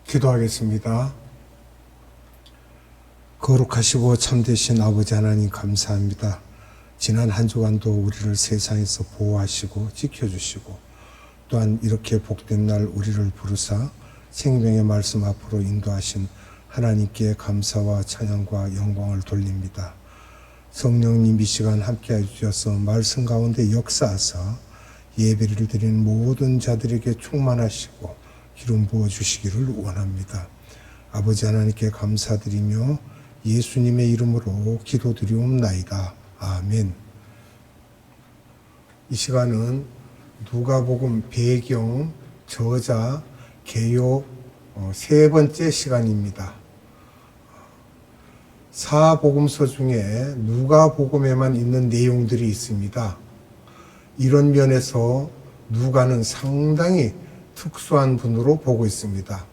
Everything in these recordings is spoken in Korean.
기도하겠습니다. 거룩하시고 참되신 아버지 하나님 감사합니다. 지난 한 주간도 우리를 세상에서 보호하시고 지켜주시고 또한 이렇게 복된 날 우리를 부르사 생명의 말씀 앞으로 인도하신 하나님께 감사와 찬양과 영광을 돌립니다. 성령님 이 시간 함께해 주셔서 말씀 가운데 역사하사 예배를 드리는 모든 자들에게 충만하시고 기름 부어주시기를 원합니다. 아버지 하나님께 감사드리며 예수님의 이름으로 기도드리옵나이다. 아멘. 이 시간은 누가복음 배경, 저자, 개요 세 번째 시간입니다. 사복음서 중에 누가복음에만 있는 내용들이 있습니다. 이런 면에서 누가는 상당히 특수한 분으로 보고 있습니다.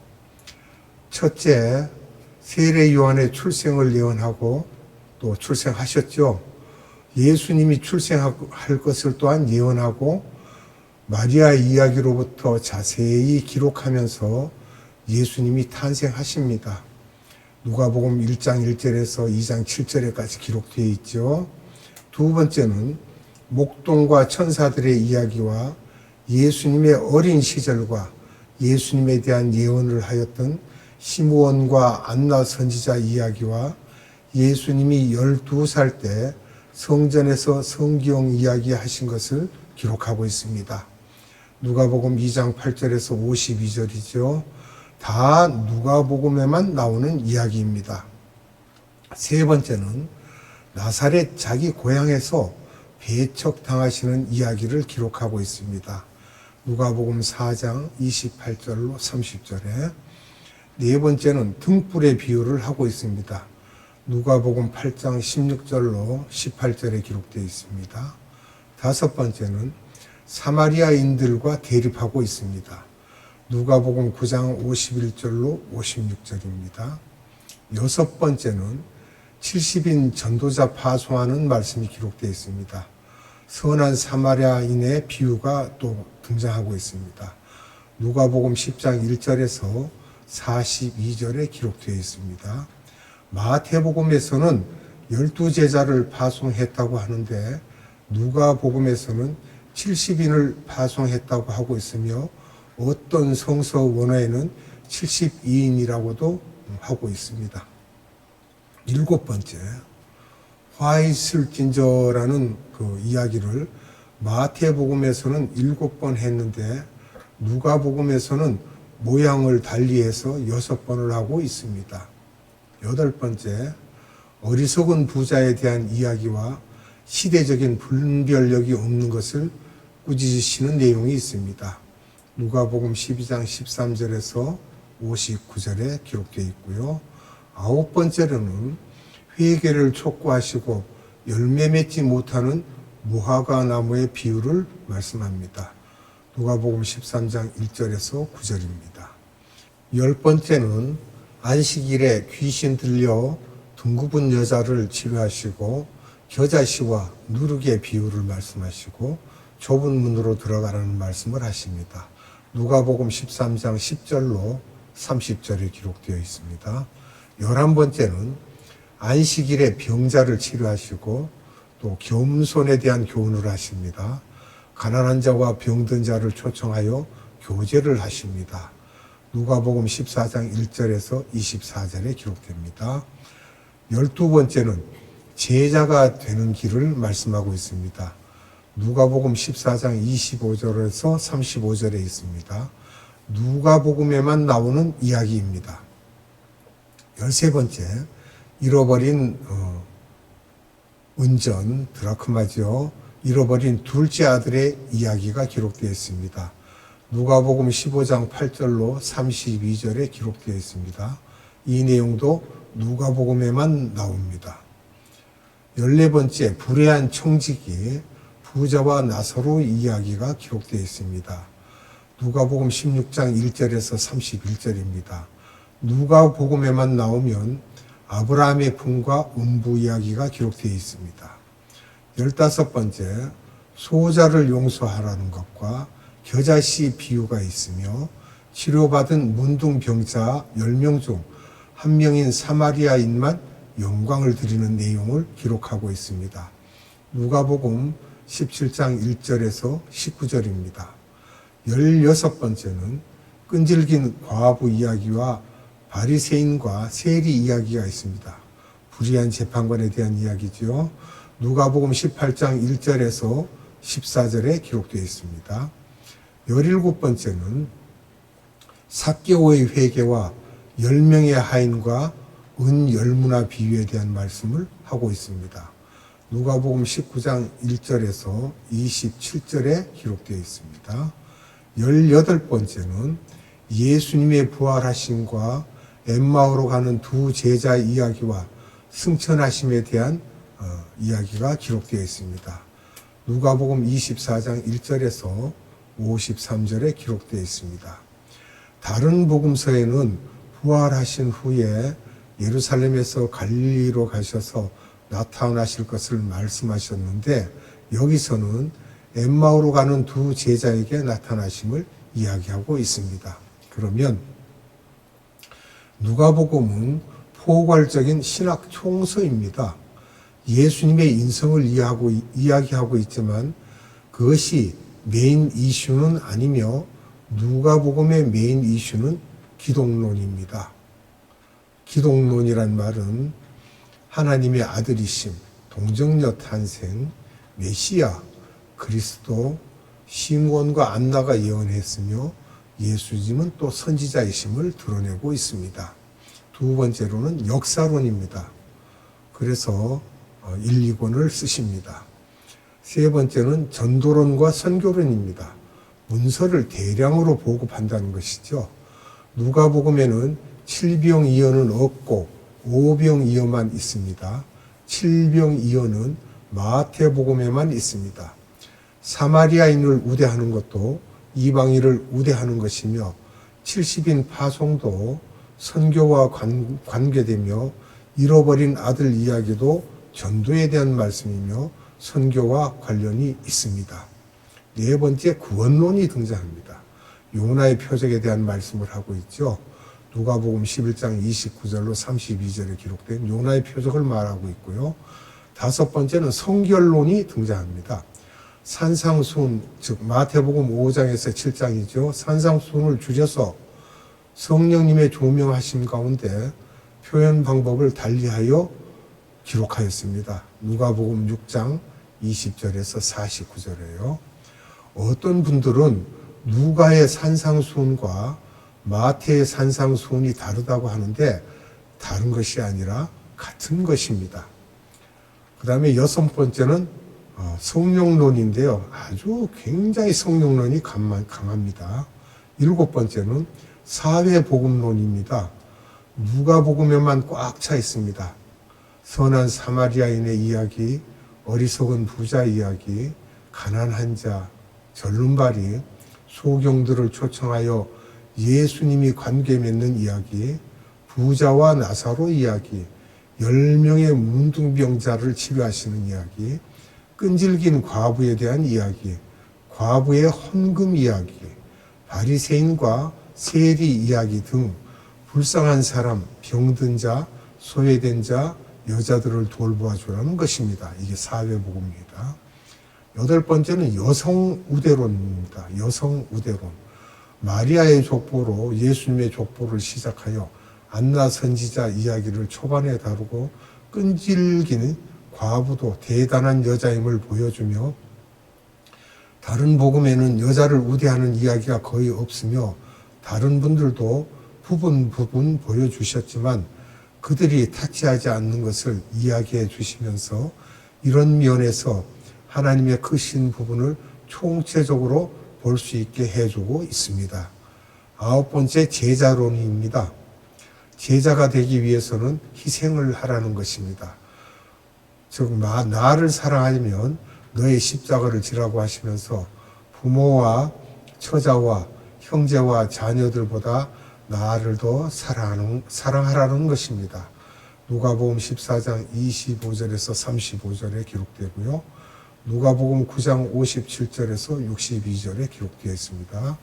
첫째, 세례 요한의 출생을 예언하고 또 출생하셨죠. 예수님이 출생할 것을 또한 예언하고 마리아 이야기로부터 자세히 기록하면서 예수님이 탄생하십니다. 누가복음 1장 1절에서 2장 7절에까지 기록되어 있죠. 두 번째는 목동과 천사들의 이야기와 예수님의 어린 시절과 예수님에 대한 예언을 하였던 시므온과 안나 선지자 이야기와 예수님이 12살 때 성전에서 성경 이야기 하신 것을 기록하고 있습니다. 누가복음 2장 8절에서 52절이죠. 다 누가복음에만 나오는 이야기입니다. 세 번째는 나사렛 자기 고향에서 배척당하시는 이야기를 기록하고 있습니다. 누가복음 4장 28절로 30절에 네 번째는 등불의 비유를 하고 있습니다. 누가복음 8장 16절로 18절에 기록되어 있습니다. 다섯 번째는 사마리아인들과 대립하고 있습니다. 누가복음 9장 51절로 56절입니다. 여섯 번째는 70인 전도자 파송하는 말씀이 기록되어 있습니다. 선한 사마리아인의 비유가 또 등장하고 있습니다. 누가복음 10장 1절에서 42절에 기록되어 있습니다. 마태복음에서는 12제자를 파송했다고 하는데 누가복음에서는 70인을 파송했다고 하고 있으며 어떤 성서 원어에는 72인이라고도 하고 있습니다. 일곱 번째, 화 있을진저라는 그 이야기를 마태복음에서는 7번 했는데 누가복음에서는 모양을 달리해서 6번을 하고 있습니다. 여덟 번째, 어리석은 부자에 대한 이야기와 시대적인 분별력이 없는 것을 꾸짖으시는 내용이 있습니다. 누가복음 12장 13절에서 59절에 기록되어 있고요. 아홉 번째로는 회개를 촉구하시고 열매 맺지 못하는 무화과 나무의 비유를 말씀합니다. 누가복음 13장 1절에서 9절입니다. 열 번째는 안식일에 귀신 들려 둥굽은 여자를 치료하시고 겨자씨와 누룩의 비유를 말씀하시고 좁은 문으로 들어가라는 말씀을 하십니다. 누가복음 13장 10절로 30절에 기록되어 있습니다. 11번째는 안식일에 병자를 치료하시고 또 겸손에 대한 교훈을 하십니다. 가난한 자와 병든 자를 초청하여 교제를 하십니다. 누가복음 14장 1절에서 24절에 기록됩니다. 12번째는 제자가 되는 길을 말씀하고 있습니다. 누가복음 14장 25절에서 35절에 있습니다. 누가복음에만 나오는 이야기입니다. 13번째, 잃어버린 은전, 드라크마죠. 잃어버린 둘째 아들의 이야기가 기록되어 있습니다. 누가복음 15장 8절로 32절에 기록되어 있습니다. 이 내용도 누가복음에만 나옵니다. 14번째, 불의한 청지기, 부자와 나사로 이야기가 기록되어 있습니다. 누가복음 16장 1절에서 31절입니다. 누가복음에만 나오면 아브라함의 품과 음부 이야기가 기록되어 있습니다. 15번째, 소자를 용서하라는 것과 겨자씨 비유가 있으며 치료받은 문둥병자 10명 중 한 명인 사마리아인만 영광을 드리는 내용을 기록하고 있습니다. 누가복음 17장 1절에서 19절입니다. 16번째는 끈질긴 과부 이야기와 바리새인과 세리 이야기가 있습니다. 불의한 재판관에 대한 이야기죠. 누가복음 18장 1절에서 14절에 기록되어 있습니다. 17번째는 삭개오의 회개와 10명의 하인과 은 열무나 비유에 대한 말씀을 하고 있습니다. 누가복음 19장 1절에서 27절에 기록되어 있습니다. 18번째는 예수님의 부활하심과 엠마오로 가는 두 제자 이야기와 승천하심에 대한 이야기가 기록되어 있습니다. 누가복음 24장 1절에서 53절에 기록되어 있습니다. 다른 복음서에는 부활하신 후에 예루살렘에서 갈릴리로 가셔서 나타나실 것을 말씀하셨는데 여기서는 엠마오로 가는 두 제자에게 나타나심을 이야기하고 있습니다. 그러면 누가복음은 포괄적인 신학 총서입니다. 예수님의 인성을 이야기하고 있지만 그것이 메인 이슈는 아니며 누가복음의 메인 이슈는 기독론입니다. 기독론이란 말은 하나님의 아들이심, 동정녀 탄생, 메시아, 그리스도, 시므온과 안나가 예언했으며 예수님은 또 선지자이심을 드러내고 있습니다. 두 번째로는 역사론입니다. 그래서 1, 2권을 쓰십니다. 세 번째는 전도론과 선교론입니다. 문서를 대량으로 보급한다는 것이죠. 누가복음에는 7병이어는 없고 5병이어만 있습니다. 7병이어는 마태복음에만 있습니다. 사마리아인을 우대하는 것도 이방인을 우대하는 것이며 70인 파송도 선교와 관계되며 잃어버린 아들 이야기도 전도에 대한 말씀이며 선교와 관련이 있습니다. 네 번째, 구원론이 등장합니다. 요나의 표적에 대한 말씀을 하고 있죠. 누가복음 11장 29절로 32절에 기록된 요나의 표적을 말하고 있고요. 다섯 번째는 성결론이 등장합니다. 산상수훈, 즉 마태복음 5장에서 7장이죠. 산상수훈을 줄여서 성령님의 조명하심 가운데 표현 방법을 달리하여 기록하였습니다. 누가복음 6장 20절에서 49절이에요. 어떤 분들은 누가의 산상수훈과 마태의 산상수훈이 다르다고 하는데 다른 것이 아니라 같은 것입니다. 그 다음에 여섯 번째는 성령론인데요. 아주 굉장히 성령론이 강합니다. 일곱 번째는 사회복음론입니다. 누가복음에만 꽉 차 있습니다. 선한 사마리아인의 이야기, 어리석은 부자 이야기, 가난한 자, 절름발이, 소경들을 초청하여 예수님이 관계 맺는 이야기, 부자와 나사로 이야기, 10명의 문둥병자를 치료하시는 이야기, 끈질긴 과부에 대한 이야기, 과부의 헌금 이야기, 바리새인과 세리 이야기 등 불쌍한 사람, 병든 자, 소외된 자, 여자들을 돌보아주라는 것입니다. 이게 사회복음입니다. 여덟 번째는 여성 우대론입니다. 여성 우대론. 마리아의 족보로 예수님의 족보를 시작하여 안나 선지자 이야기를 초반에 다루고 끈질긴 과부도 대단한 여자임을 보여주며 다른 복음에는 여자를 우대하는 이야기가 거의 없으며 다른 분들도 부분 보여주셨지만 그들이 타치하지 않는 것을 이야기해 주시면서 이런 면에서 하나님의 크신 부분을 총체적으로 볼 수 있게 해주고 있습니다. 아홉 번째, 제자론입니다. 제자가 되기 위해서는 희생을 하라는 것입니다. 즉 나를 사랑하면 너의 십자가를 지라고 하시면서 부모와 처자와 형제와 자녀들보다 나를 더 사랑하라는 것입니다. 누가복음 14장 25절에서 35절에 기록되고요. 누가복음 9장 57절에서 62절에 기록되어 있습니다.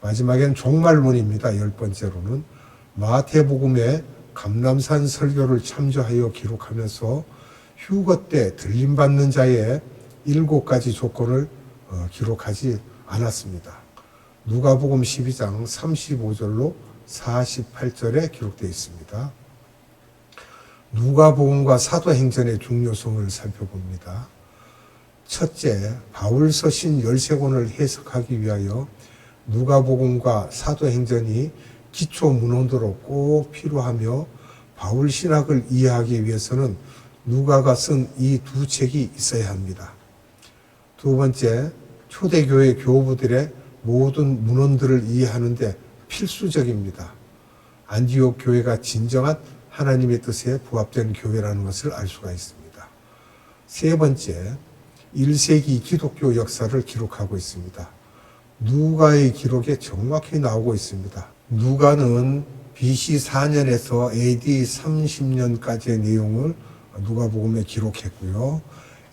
마지막엔 종말론입니다. 10번째로는 마태복음의 감람산 설교를 참조하여 기록하면서 휴거 때 들림받는 자의 7가지 조건을 기록하지 않았습니다. 누가복음 12장 35절로 48절에 기록되어 있습니다. 누가복음과 사도행전의 중요성을 살펴봅니다. 첫째, 바울 서신 13권을 해석하기 위하여 누가복음과 사도행전이 기초 문헌으로 꼭 필요하며 바울 신학을 이해하기 위해서는 누가가 쓴 이 두 책이 있어야 합니다. 두 번째, 초대교회 교부들의 모든 문헌들을 이해하는데 필수적입니다. 안디옥 교회가 진정한 하나님의 뜻에 부합된 교회라는 것을 알 수가 있습니다. 세 번째, 1세기 기독교 역사를 기록하고 있습니다. 누가의 기록에 정확히 나오고 있습니다. 누가는 BC 4년에서 AD 30년까지의 내용을 누가복음에 기록했고요.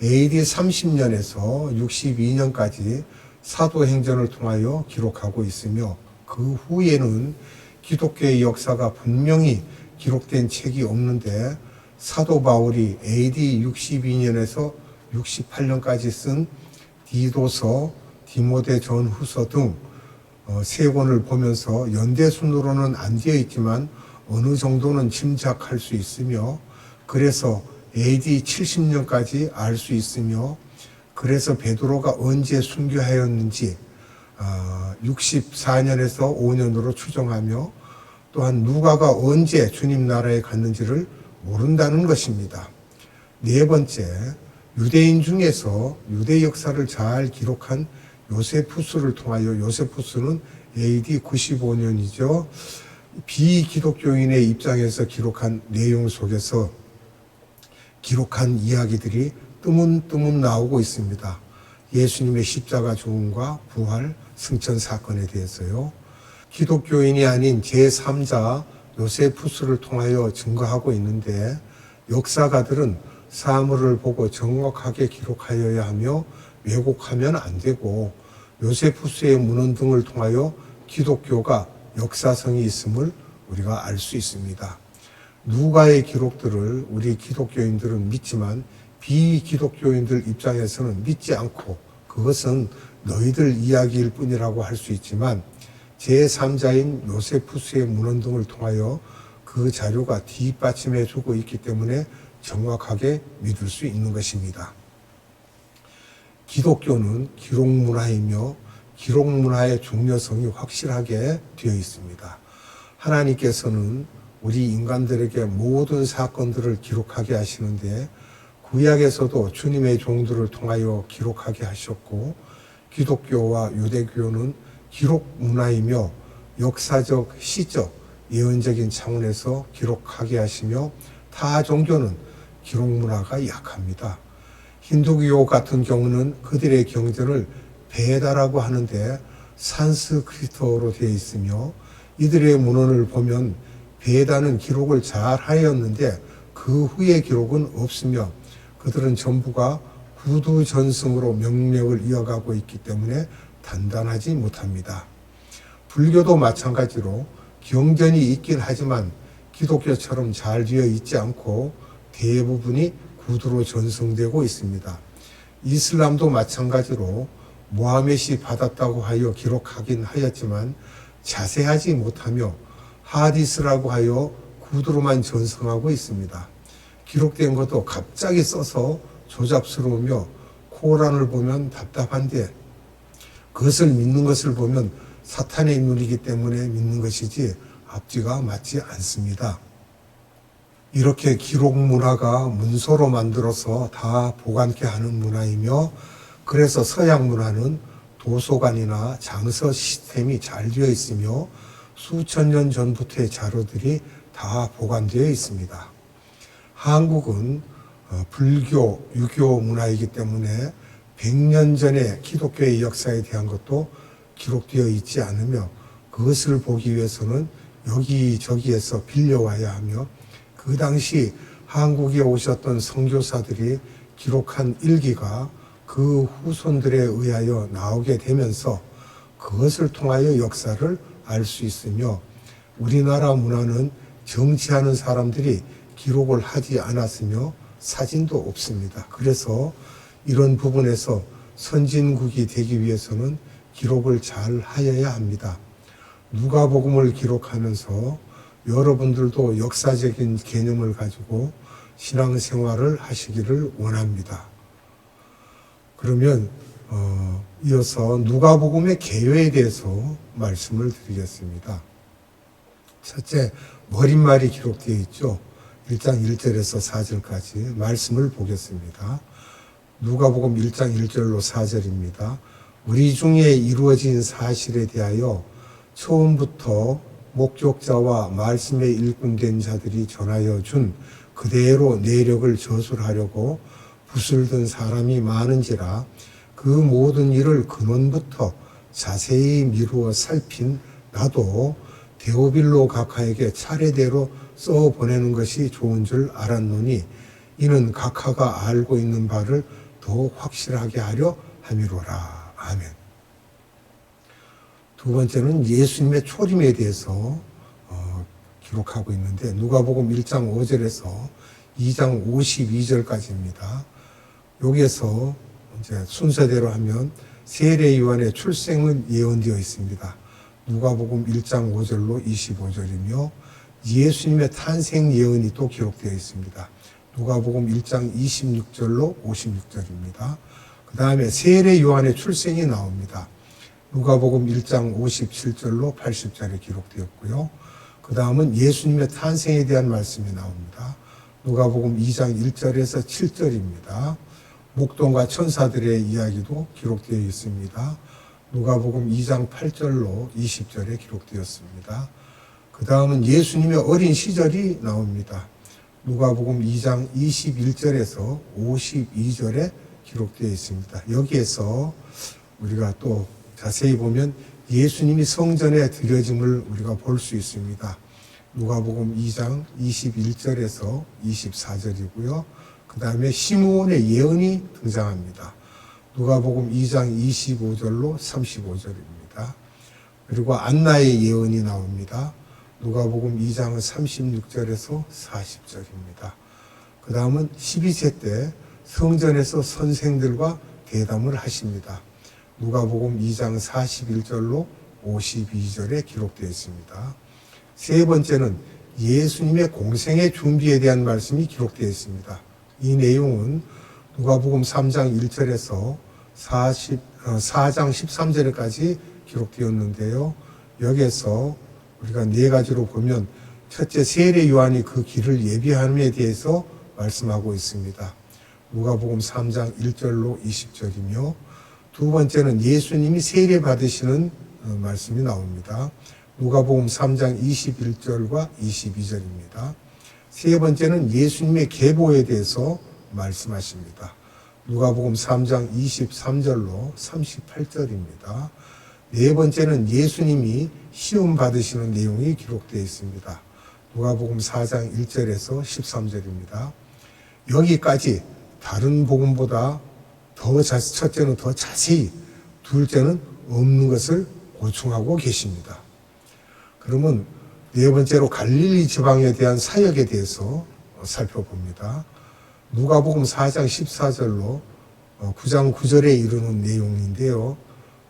AD 30년에서 62년까지 사도행전을 통하여 기록하고 있으며 그 후에는 기독교의 역사가 분명히 기록된 책이 없는데 사도 바울이 AD 62년에서 68년까지 쓴 디도서, 디모데 전후서 등 세 권을 보면서 연대순으로는 안 되어 있지만 어느 정도는 짐작할 수 있으며 그래서 AD 70년까지 알 수 있으며 그래서 베드로가 언제 순교하였는지 64년에서 5년으로 추정하며 또한 누가가 언제 주님 나라에 갔는지를 모른다는 것입니다. 네 번째, 유대인 중에서 유대 역사를 잘 기록한 요세푸스를 통하여, 요세푸스는 AD 95년이죠. 비기독교인의 입장에서 기록한 내용 속에서 기록한 이야기들이 뜨문뜨문 나오고 있습니다. 예수님의 십자가 죽음과 부활, 승천 사건에 대해서요. 기독교인이 아닌 제3자 요세푸스를 통하여 증거하고 있는데 역사가들은 사물을 보고 정확하게 기록하여야 하며 왜곡하면 안 되고 요세푸스의 문헌 등을 통하여 기독교가 역사성이 있음을 우리가 알 수 있습니다. 누가의 기록들을 우리 기독교인들은 믿지만 비기독교인들 입장에서는 믿지 않고 그것은 너희들 이야기일 뿐이라고 할 수 있지만 제3자인 요세푸스의 문헌 등을 통하여 그 자료가 뒷받침해 주고 있기 때문에 정확하게 믿을 수 있는 것입니다. 기독교는 기록문화이며 기록문화의 중요성이 확실하게 되어 있습니다. 하나님께서는 우리 인간들에게 모든 사건들을 기록하게 하시는데 구약에서도 주님의 종들을 통하여 기록하게 하셨고 기독교와 유대교는 기록문화이며 역사적, 시적, 예언적인 차원에서 기록하게 하시며 타 종교는 기록문화가 약합니다. 힌두교 같은 경우는 그들의 경전을 베다라고 하는데 산스크리트어로 되어 있으며 이들의 문헌을 보면 베다는 기록을 잘 하였는데 그 후의 기록은 없으며 그들은 전부가 구두 전승으로 명맥을 이어가고 있기 때문에 단단하지 못합니다. 불교도 마찬가지로 경전이 있긴 하지만 기독교처럼 잘 되어 있지 않고 대부분이 구두로 전승되고 있습니다. 이슬람도 마찬가지로 모하멧이 받았다고 하여 기록하긴 하였지만 자세하지 못하며 하디스라고 하여 구두로만 전승하고 있습니다. 기록된 것도 갑자기 써서 조잡스러우며 코란을 보면 답답한데 그것을 믿는 것을 보면 사탄의 인물이기 때문에 믿는 것이지 앞뒤가 맞지 않습니다. 이렇게 기록 문화가 문서로 만들어서 다 보관케 하는 문화이며 그래서 서양 문화는 도서관이나 장서 시스템이 잘 되어 있으며 수천 년 전부터의 자료들이 다 보관되어 있습니다. 한국은 불교, 유교 문화이기 때문에 100년 전의 기독교의 역사에 대한 것도 기록되어 있지 않으며 그것을 보기 위해서는 여기저기에서 빌려와야 하며 그 당시 한국에 오셨던 선교사들이 기록한 일기가 그 후손들에 의하여 나오게 되면서 그것을 통하여 역사를 알 수 있으며, 우리나라 문화는 정치하는 사람들이 기록을 하지 않았으며 사진도 없습니다. 그래서 이런 부분에서 선진국이 되기 위해서는 기록을 잘 하여야 합니다. 누가복음을 기록하면서 여러분들도 역사적인 개념을 가지고 신앙생활을 하시기를 원합니다. 그러면 이어서 누가복음의 개요에 대해서 말씀을 드리겠습니다. 첫째, 머릿말이 기록되어 있죠. 1장 1절에서 4절까지 말씀을 보겠습니다. 누가복음 1장 1절로 4절입니다. 우리 중에 이루어진 사실에 대하여 처음부터 목격자와 말씀에 일꾼된 자들이 전하여 준 그대로 내력을 저술하려고 붓을 든 사람이 많은지라 그 모든 일을 근원부터 자세히 미루어 살핀 나도 데오빌로 각하에게 차례대로 써 보내는 것이 좋은 줄 알았노니 이는 각하가 알고 있는 바를 더 확실하게 하려 함이로라. 아멘. 두 번째는 예수님의 초림에 대해서 기록하고 있는데 누가복음 1장 5절에서 2장 52절까지입니다. 여기에서 이제 순서대로 하면 세례 요한의 출생은 예언되어 있습니다. 누가복음 1장 5절로 25절이며 예수님의 탄생 예언이 또 기록되어 있습니다. 누가복음 1장 26절로 56절입니다. 그 다음에 세례 요한의 출생이 나옵니다. 누가복음 1장 57절로 80절에 기록되었고요. 그 다음은 예수님의 탄생에 대한 말씀이 나옵니다. 누가복음 2장 1절에서 7절입니다. 목동과 천사들의 이야기도 기록되어 있습니다. 누가복음 2장 8절로 20절에 기록되었습니다. 그 다음은 예수님의 어린 시절이 나옵니다. 누가복음 2장 21절에서 52절에 기록되어 있습니다. 여기에서 우리가 또 자세히 보면 예수님이 성전에 드려짐을 우리가 볼 수 있습니다. 누가복음 2장 21절에서 24절이고요. 그 다음에 시므온의 예언이 등장합니다. 누가복음 2장 25절로 35절입니다. 그리고 안나의 예언이 나옵니다. 누가복음 2장 36절에서 40절입니다. 그 다음은 12세 때 성전에서 선생들과 대담을 하십니다. 누가복음 2장 41절로 52절에 기록되어 있습니다. 세 번째는 예수님의 공생의 준비에 대한 말씀이 기록되어 있습니다. 이 내용은 누가복음 3장 1절에서 4장 13절까지 기록되었는데요. 여기에서 우리가 네 가지로 보면 첫째, 세례 요한이 그 길을 예비함에 대해서 말씀하고 있습니다. 누가복음 3장 1절로 20절이며 두 번째는 예수님이 세례 받으시는 말씀이 나옵니다. 누가복음 3장 21절과 22절입니다. 세 번째는 예수님의 계보에 대해서 말씀하십니다. 누가복음 3장 23절로 38절입니다. 네 번째는 예수님이 시험 받으시는 내용이 기록되어 있습니다. 누가복음 4장 1절에서 13절입니다. 여기까지 다른 복음보다 첫째는 더 자세히, 둘째는 없는 것을 보충하고 계십니다. 그러면 네 번째로 갈릴리 지방에 대한 사역에 대해서 살펴봅니다. 누가복음 4장 14절로 9장 9절에 이르는 내용인데요.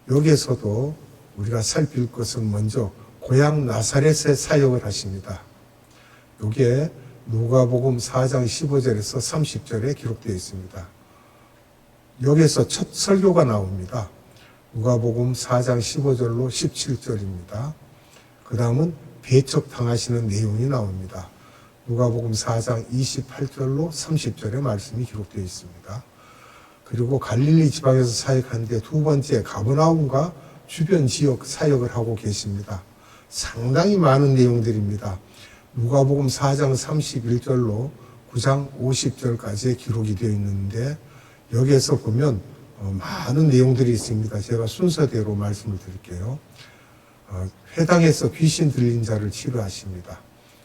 여기에서도 우리가 살필 것은 먼저 고향 나사렛에 사역을 하십니다. 여기에 누가복음 4장 15절에서 30절에 기록되어 있습니다. 여기에서 첫 설교가 나옵니다. 누가복음 4장 15절로 17절입니다. 그 다음은 배척당하시는 내용이 나옵니다. 누가복음 4장 28절로 30절의 말씀이 기록되어 있습니다. 그리고 갈릴리 지방에서 사역하는데 두 번째 가버나움과 주변 지역 사역을 하고 계십니다. 상당히 많은 내용들입니다. 누가복음 4장 31절로 9장 50절까지의 기록이 되어 있는데 여기에서 보면 많은 내용들이 있습니다. 제가 순서대로 말씀을 드릴게요. 회당에서 귀신 들린 자를 치료하십니다.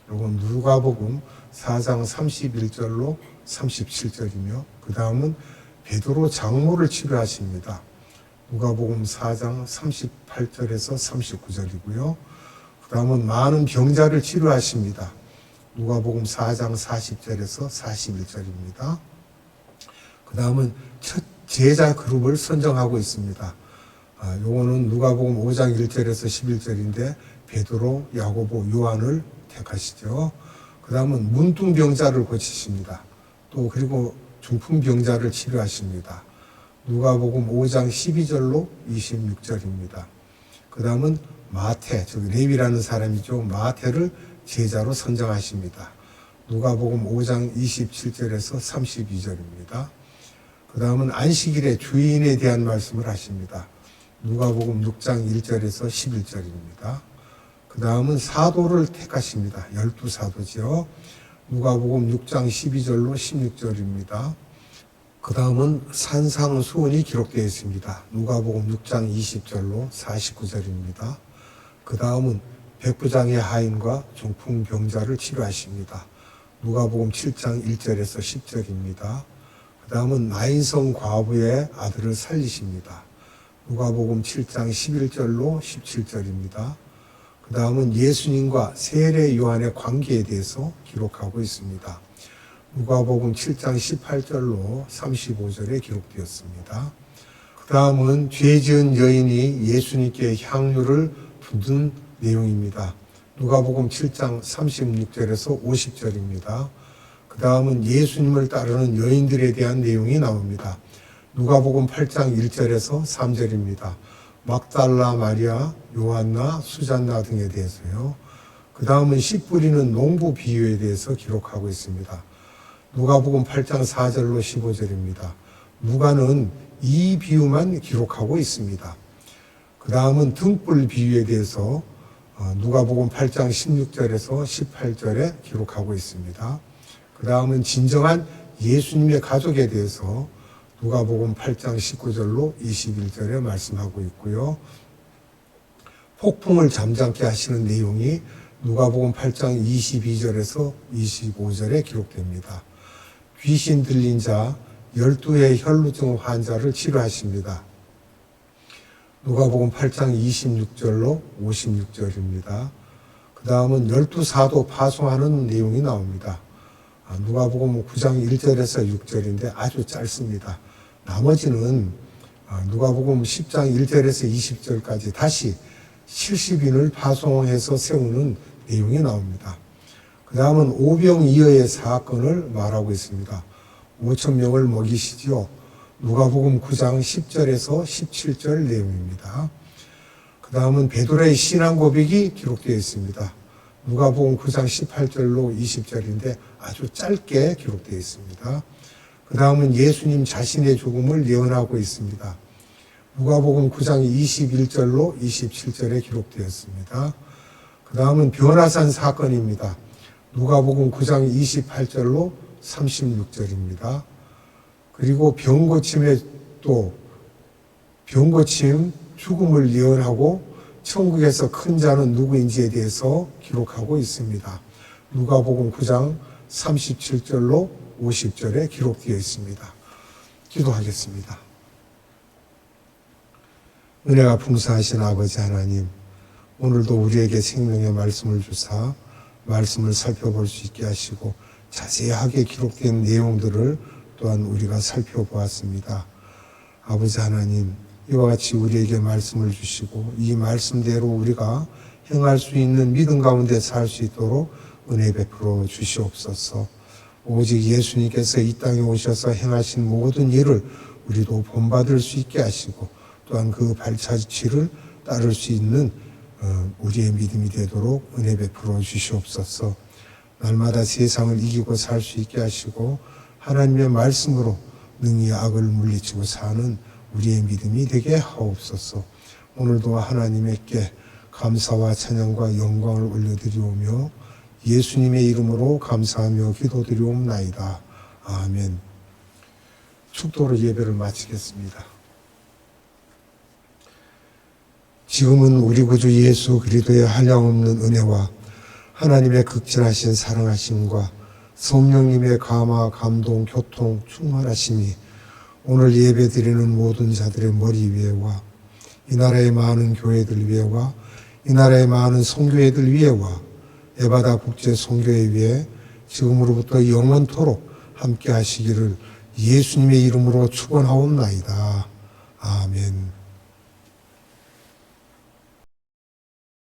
이건 누가복음 4장 31절로 37절이며 그 다음은 베드로 장모를 치료하십니다. 누가복음 4장 38절에서 39절이고요. 그 다음은 많은 병자를 치료하십니다. 누가복음 4장 40절에서 41절입니다. 그 다음은 첫 제자 그룹을 선정하고 있습니다. 요거는 누가복음 5장 1절에서 11절인데 베드로, 야고보, 요한을 택하시죠. 그 다음은 문둥병자를 고치십니다. 또 그리고 중풍병자를 치료하십니다. 누가복음 5장 12절로 26절입니다. 그 다음은 마태, 즉 레위라는 사람이죠. 마태를 제자로 선정하십니다. 누가복음 5장 27절에서 32절입니다. 그 다음은 안식일의 주인에 대한 말씀을 하십니다. 누가복음 6장 1절에서 11절입니다. 그 다음은 사도를 택하십니다. 12사도죠. 누가복음 6장 12절로 16절입니다. 그 다음은 산상수훈이 기록되어 있습니다. 누가복음 6장 20절로 49절입니다. 그 다음은 백부장의 하인과 중풍병자를 치료하십니다. 누가복음 7장 1절에서 10절입니다. 그 다음은 나인성 과부의 아들을 살리십니다. 누가복음 7장 11절로 17절입니다. 그 다음은 예수님과 세례 요한의 관계에 대해서 기록하고 있습니다. 누가복음 7장 18절로 35절에 기록되었습니다. 그 다음은 죄 지은 여인이 예수님께 향유를 붓는 내용입니다. 누가복음 7장 36절에서 50절입니다. 그 다음은 예수님을 따르는 여인들에 대한 내용이 나옵니다. 누가복음 8장 1절에서 3절입니다. 막달라 마리아, 요한나, 수잔나 등에 대해서요. 그 다음은 씨 뿌리는 농부 비유에 대해서 기록하고 있습니다. 누가복음 8장 4절로 15절입니다. 누가는 이 비유만 기록하고 있습니다. 그 다음은 등불 비유에 대해서 누가복음 8장 16절에서 18절에 기록하고 있습니다. 그 다음은 진정한 예수님의 가족에 대해서 누가복음 8장 19절로 21절에 말씀하고 있고요. 폭풍을 잠잠케 하시는 내용이 누가복음 8장 22절에서 25절에 기록됩니다. 귀신 들린 자 12의 혈루증 환자를 치료하십니다. 누가복음 8장 26절로 56절입니다. 그 다음은 12사도 파송하는 내용이 나옵니다. 누가복음 9장 1절에서 6절인데 아주 짧습니다. 나머지는 누가복음 10장 1절에서 20절까지 다시 70인을 파송해서 세우는 내용이 나옵니다. 그 다음은 오병이어의 사건을 말하고 있습니다. 5,000명을 먹이시지요. 누가복음 9장 10절에서 17절 내용입니다. 그 다음은 베드로의 신앙 고백이 기록되어 있습니다. 누가복음 9장 18절로 20절인데 아주 짧게 기록되어 있습니다. 그 다음은 예수님 자신의 죽음을 예언하고 있습니다. 누가복음 9장 21절로 27절에 기록되었습니다. 그 다음은 변화산 사건입니다. 누가복음 9장 28절로 36절입니다. 그리고 병고침의 또 병고침 죽음을 예언하고 천국에서 큰 자는 누구인지에 대해서 기록하고 있습니다. 누가복음 9장 37절로 50절에 기록되어 있습니다. 기도하겠습니다. 은혜가 풍성하신 아버지 하나님, 오늘도 우리에게 생명의 말씀을 주사 말씀을 살펴볼 수 있게 하시고 자세하게 기록된 내용들을 또한 우리가 살펴보았습니다. 아버지 하나님, 이와 같이 우리에게 말씀을 주시고 이 말씀대로 우리가 행할 수 있는 믿음 가운데 살 수 있도록 은혜 베풀어 주시옵소서. 오직 예수님께서 이 땅에 오셔서 행하신 모든 일을 우리도 본받을 수 있게 하시고 또한 그 발자취를 따를 수 있는 우리의 믿음이 되도록 은혜 베풀어 주시옵소서. 날마다 세상을 이기고 살 수 있게 하시고 하나님의 말씀으로 능히 악을 물리치고 사는 우리의 믿음이 되게 하옵소서. 오늘도 하나님께 감사와 찬양과 영광을 올려드리오며 예수님의 이름으로 감사하며 기도드리옵나이다. 아멘. 축도로 예배를 마치겠습니다. 지금은 우리 구주 예수 그리스도의 한량없는 은혜와 하나님의 극진하신 사랑하심과 성령님의 감화, 감동, 교통, 충만하심이 오늘 예배 드리는 모든 자들의 머리 위에와 이 나라의 많은 교회들 위에와 이 나라의 많은 선교회들 위에와 에바다 국제 선교회 위에 지금으로부터 영원토록 함께 하시기를 예수님의 이름으로 축원하옵나이다. 아멘.